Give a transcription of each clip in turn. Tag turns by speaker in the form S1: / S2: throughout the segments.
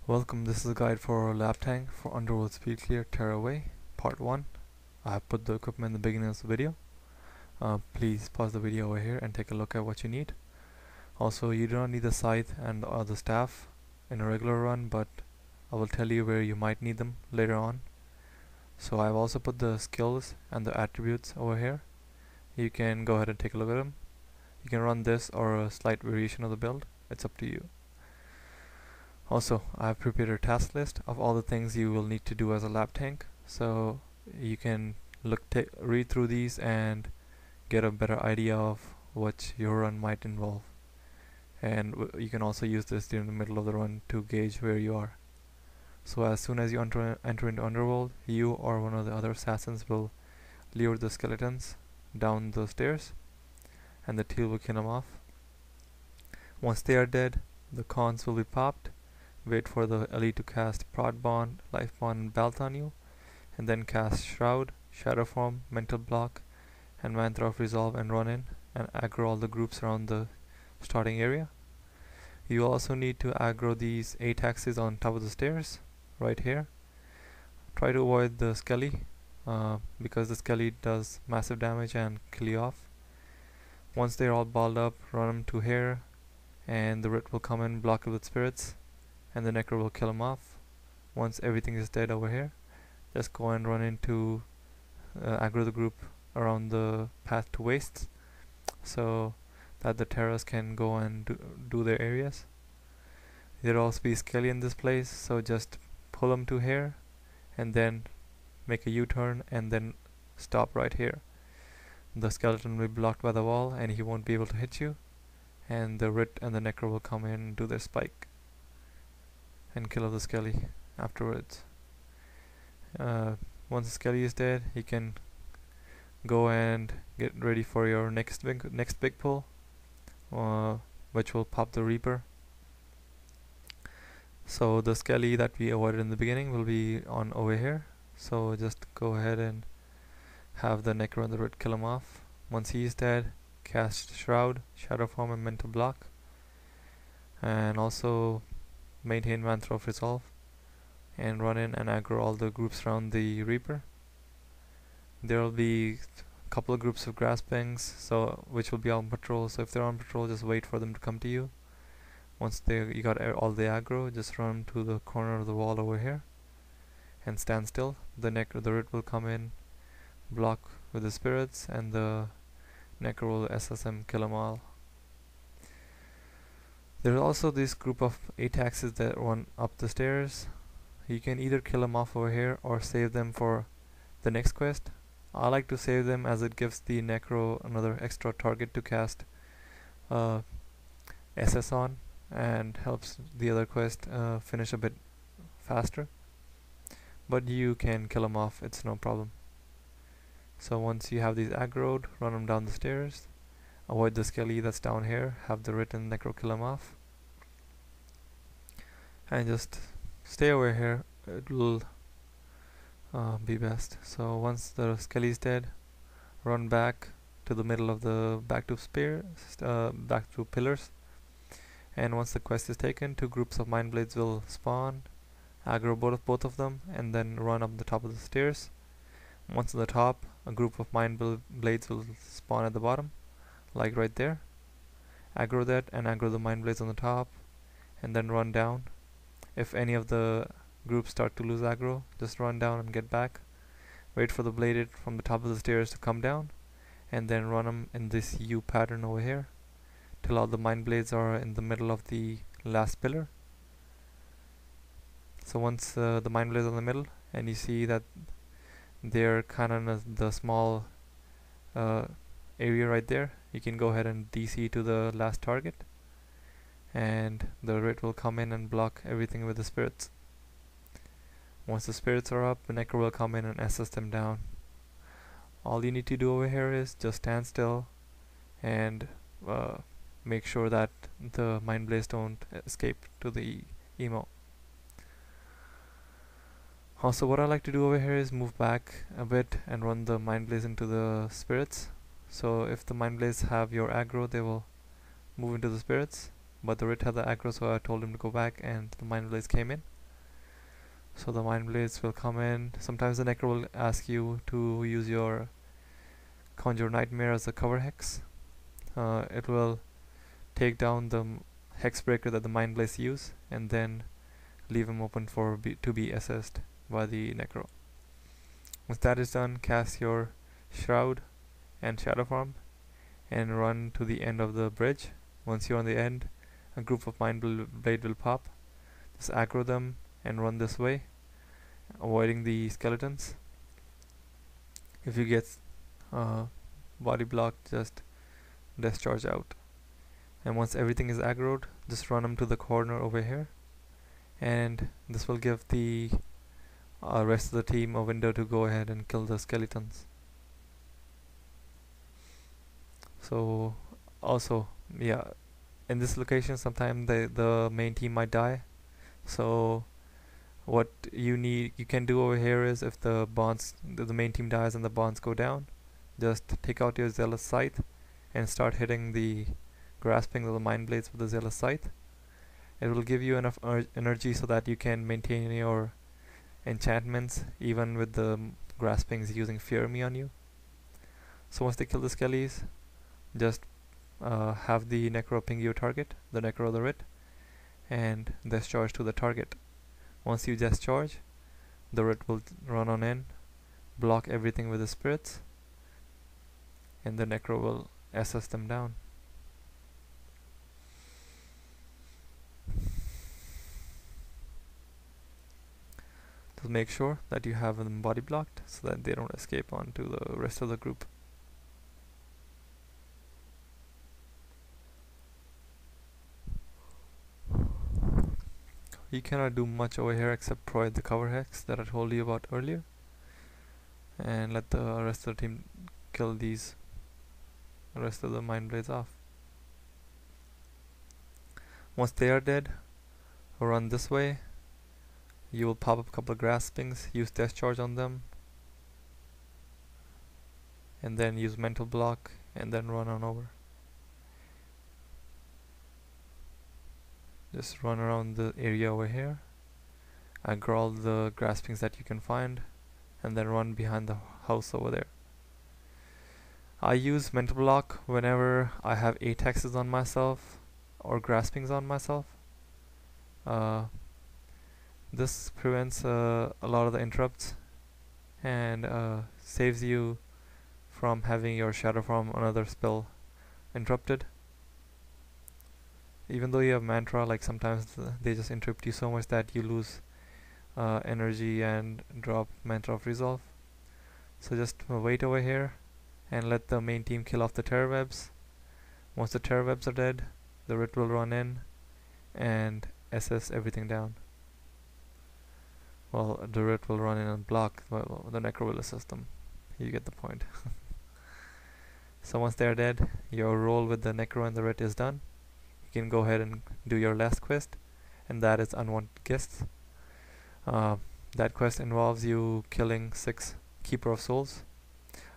S1: Welcome, this is a guide for lap tank for Underworld Speed Clear Terraway, part 1. I have put the equipment in the beginning of the video. Please pause the video over here and take a look at what you need. Also, you do not need the scythe and the staff in a regular run, but I will tell you where you might need them later on. So I've also put the skills and the attributes over here. You can go ahead and take a look at them. You can run this or a slight variation of the build, it's up to you. Also, I've prepared a task list of all the things you will need to do as a lap tank, so you can read through these and get a better idea of what your run might involve. And you can also use this during the middle of the run to gauge where you are. So as soon as you enter into Underworld, you or one of the other assassins will lure the skeletons down the stairs, and the teal will kill them off. Once they are dead, the cons will be popped. Wait for the elite to cast Prod Bond, Life Bond, and Belt on you, and then cast Shroud, Shadow Form, Mental Block, and Mantra of Resolve and run in and aggro all the groups around the starting area. You also need to aggro these 8 axes on top of the stairs, right here. Try to avoid the Skelly, because the Skelly does massive damage and kill you off. Once they're all balled up, run them to here, and the Writ will come in, block it with spirits, and the Necro will kill him off. Once everything is dead over here, just go and run into aggro the group around the path to wastes, so that the Terras can go and do their areas. There'll also be Skelly in this place, so just pull them to here and then make a U-turn and then stop right here. The skeleton will be blocked by the wall and he won't be able to hit you, and the Writ and the Necro will come in and do their spike and kill the Skelly afterwards. Once the Skelly is dead, you can go and get ready for your next big pull, which will pop the Reaper. So the Skelly that we avoided in the beginning will be on over here, so just go ahead and have the Necro and the Writ kill him off. Once he is dead, cast Shroud, Shadow Form, and Mental Block, and also maintain Mantra of Resolve and run in and aggro all the groups around the Reaper. There will be a couple of groups of Graspings, which will be on patrol, so if they're on patrol, just wait for them to come to you. Once you got all the aggro, just run to the corner of the wall over here and stand still. The Writ will come in, block with the spirits, and the Necro will SSM kill them all. There is also this group of 8 axes that run up the stairs. You can either kill them off over here or save them for the next quest. I like to save them as it gives the Necro another extra target to cast SS on and helps the other quest finish a bit faster. But you can kill them off, it's no problem. So once you have these aggroed, run them down the stairs. Avoid the Skelly that's down here, have the Writ and Necro kill him off, and just stay over here, it will be best. So once the Skelly is dead, run back to the middle of the back to pillars, and once the quest is taken, 2 groups of Mind Blades will spawn, aggro both of them, and then run up the top of the stairs. Once on the top, a group of Mind Blades will spawn at the bottom, like right there. Aggro that and aggro the Mind Blades on the top, and then run down. If any of the groups start to lose aggro, just run down and get back. Wait for the bladed from the top of the stairs to come down, and then run them in this U pattern over here till all the Mind Blades are in the middle of the last pillar. So once the Mind Blades are in the middle and you see that they're kind of in the small area right there, you can go ahead and DC to the last target, and the Writ will come in and block everything with the spirits. Once the spirits are up, the Necro will come in and SS them down. All you need to do over here is just stand still and make sure that the Mind Blades don't escape to the emo. Also, what I like to do over here is move back a bit and run the Mind Blades into the spirits. So if the Mind Blades have your aggro, they will move into the spirits. but the Writ had the aggro, so I told him to go back, and the Mind Blades came in. So the mind blades will come in. Sometimes the necro will ask you to use your conjure nightmare as a cover hex. It will take down the hex breaker that the mind blades use and then leave him open for to be assessed by the necro. Once that is done, cast your shroud and shadow form and run to the end of the bridge. Once you're on the end, a group of mind blade will pop. Just aggro them and run this way, avoiding the skeletons. If you get body blocked, just discharge out. And once everything is aggroed, just run them to the corner over here, and this will give the rest of the team a window to go ahead and kill the skeletons. So also, yeah, in this location sometimes the main team might die. So what you can do over here is, if the main team dies and the bonds go down, just take out your zealous scythe and start hitting the grasping of the mind blades with the zealous scythe. It will give you enough energy so that you can maintain your enchantments even with the graspings using Fear Me on you. So once they kill the skellies, just have the necro ping your target, the necro of the writ, and discharge to the target. Once you discharge, the writ will run on in, block everything with the spirits, and the necro will assess them down. Just make sure that you have them body blocked so that they don't escape onto the rest of the group. You cannot do much over here except provide the cover hex that I told you about earlier, and let the rest of the team kill the rest of the mind blades off. Once they are dead, run this way. You will pop up a couple of graspings, use discharge on them, and then use mental block, and then run on over. Just run around the area over here, aggro all the graspings that you can find, and then run behind the house over there. I use mental block whenever I have 8 hexes on myself or graspings on myself. This prevents a lot of the interrupts and saves you from having your shadow from another spell interrupted. Even though you have mantra, like sometimes they just interrupt you so much that you lose energy and drop mantra of resolve. So just wait over here and let the main team kill off the terrawebs. Once the terrawebs are dead, the writ will run in and assess everything down. Well, the writ will run in and block, well, the necro will assist them. You get the point. So once they're dead, your role with the necro and the writ is done. You can go ahead and do your last quest, and that is Unwanted Guests. That quest involves you killing 6 Keeper of Souls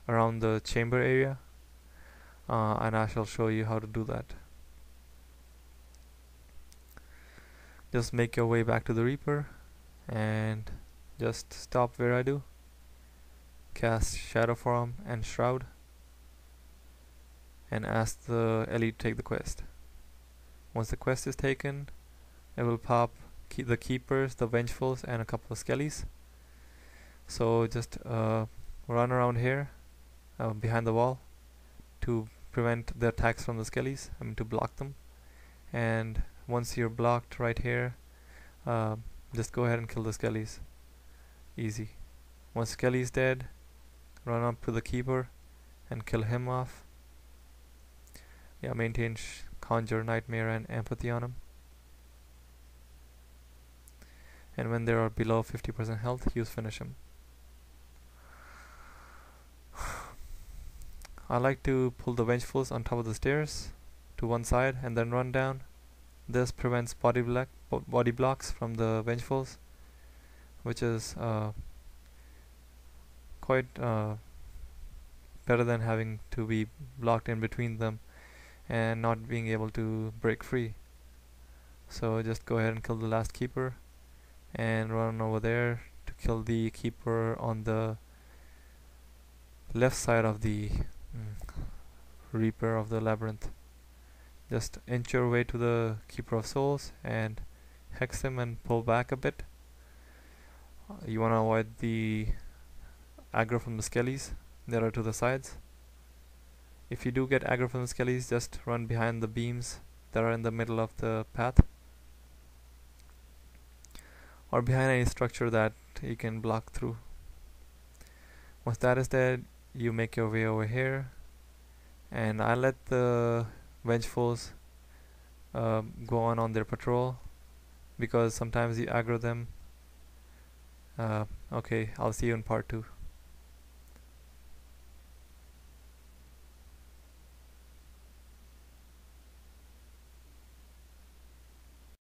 S1: around the chamber area, and I shall show you how to do that. Just make your way back to the Reaper and just stop where I do. Cast Shadow Form and Shroud and ask the elite to take the quest. Once the quest is taken, it will pop the Keepers, the Vengefulls, and a couple of Skellies. So just run around here behind the wall to prevent the attacks from the Skellies, to block them. And once you're blocked right here, just go ahead and kill the Skellies. Easy. Once Skelly is dead, run up to the Keeper and kill him off. Yeah, maintain Conjure, Nightmare, and Empathy on him. And when they are below 50% health, use Finish him. I like to pull the Vengefulls on top of the stairs to one side and then run down. This prevents body blocks from the Vengefulls, which is quite better than having to be blocked in between them and not being able to break free. So just go ahead and kill the last Keeper and run over there to kill the keeper on the left side of the Reaper of the Labyrinth. Just inch your way to the Keeper of Souls and hex him and pull back a bit. You want to avoid the aggro from the skellies that are to the sides. If you do get aggro from the skellies, just run behind the beams that are in the middle of the path, or behind any structure that you can block through. Once that is dead, you make your way over here, and I let the Vengefuls go on their patrol, because sometimes you aggro them. Okay, I'll see you in part 2.